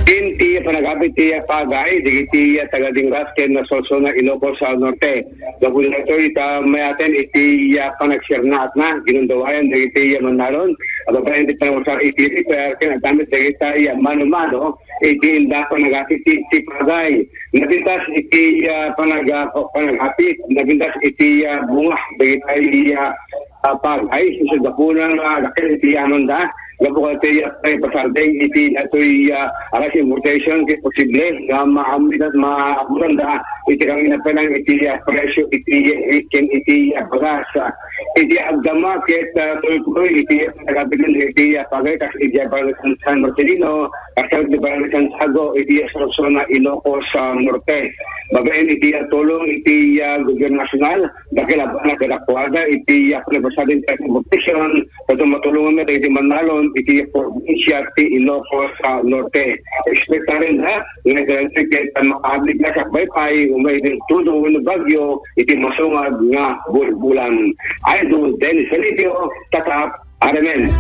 Inti panagapit tiya pagay, digiti taga-dingras ken na solso na Ilocos sa norte. Gabon na ito, mayaten iti panagsirnaat na, ginundawayan, digiti manalon. At pa hindi pa naman sa iti, kaya kinagamit digiti mano-mano, iti inda panagapit iti pagay. Nabintas iti panagapit, nabintas iti bunga, digiti pagay, susugapunan na lakil iti anonda. Gabo ka tayo pasardeng iti ato'y aras importation kaya posible na maamit at maabulanda iti kami na palang iti presyo iti bagas iti agdama kaya tuloy iti nagabigan iti pagay kasi iti Barangay San Marcelino kasi iti Barangay San Sago iti Sorosona Ilocos sa norte babayin iti tulong iti gobyerno nasyonal dahil na kadakwada iti panabasadin transportation at matulungan na iti Manalon iti probinsya ti Ilocos sa norte. Expect na rin ha, nag-expect makablik na sa baypay, umay din tudo ng bagyo, iti masungag nga bulan. Idol Dennis Felicio, Tatap, Aramen.